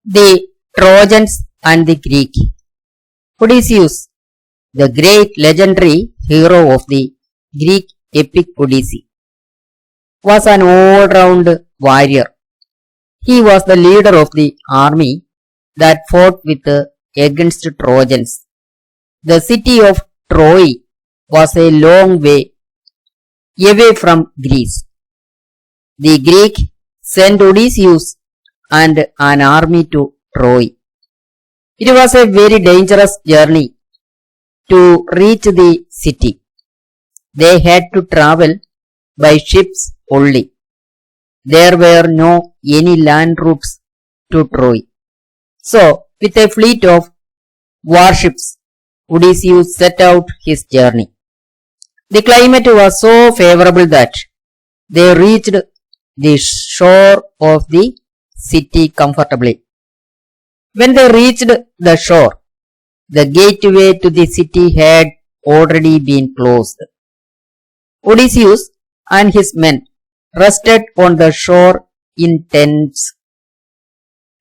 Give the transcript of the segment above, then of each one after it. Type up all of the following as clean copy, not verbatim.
The Trojans and the Greek. Odysseus, the great legendary hero of the Greek epic Odyssey, was an all-round warrior. He was the leader of the army that fought against Trojans. The city of Troy was a long way away from Greece. The Greek sent Odysseus and an army to Troy. It was a very dangerous journey to reach the city. They had to travel by ships only. There were no any land routes to Troy. So, with a fleet of warships, Odysseus set out his journey. The climate was so favorable that they reached the shore of the city comfortably. When they reached the shore, the gateway to the city had already been closed. Odysseus and his men rested on the shore in tents.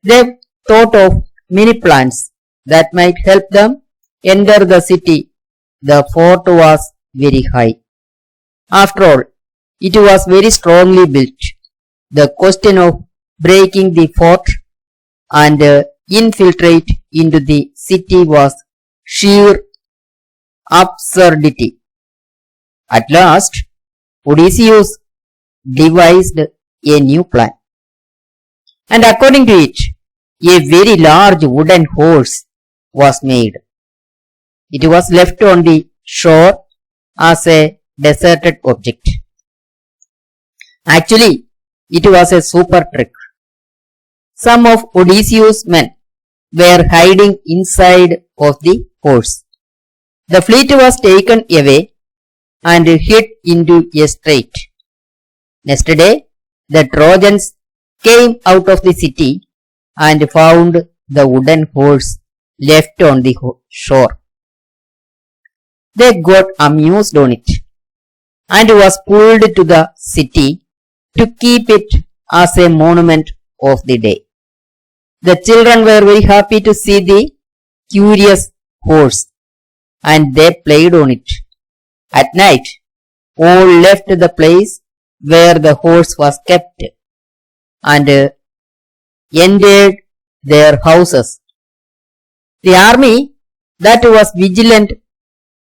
They thought of many plans that might help them enter the city. The fort was very high. After all, it was very strongly built. The question of breaking the fort and infiltrate into the city was sheer absurdity. At last, Odysseus devised a new plan. And according to it, a very large wooden horse was made. It was left on the shore as a deserted object. Actually, it was a super trick. Some of Odysseus' men were hiding inside of the horse. The fleet was taken away and hid into a strait. Next day, the Trojans came out of the city and found the wooden horse left on the shore. They got amused on it and was pulled to the city to keep it as a monument of the day. The children were very happy to see the curious horse and they played on it. At night, all left the place where the horse was kept and entered their houses. The army that was vigilant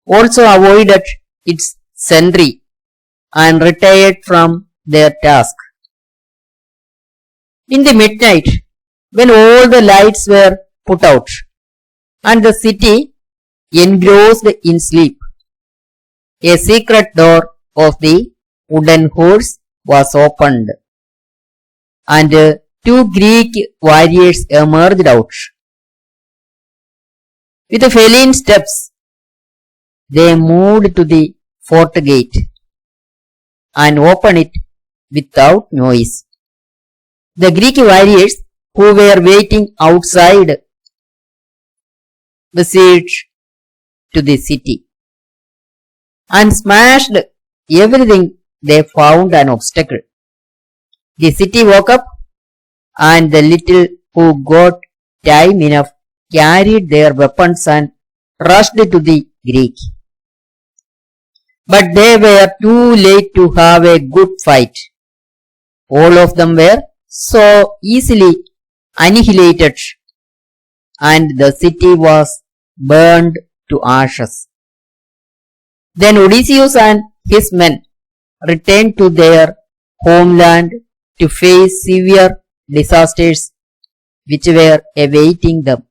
also avoided its sentry and retired from their task. In the midnight, when all the lights were put out and the city engrossed in sleep, a secret door of the wooden horse was opened and two Greek warriors emerged out. With feline steps, they moved to the fort gate and opened it without noise. The Greek warriors who were waiting outside besieged to the city and smashed everything they found an obstacle. The city woke up and the little who got time enough carried their weapons and rushed to the Greek. But they were too late to have a good fight. All of them were so easily annihilated and the city was burned to ashes. Then Odysseus and his men returned to their homeland to face severe disasters which were awaiting them.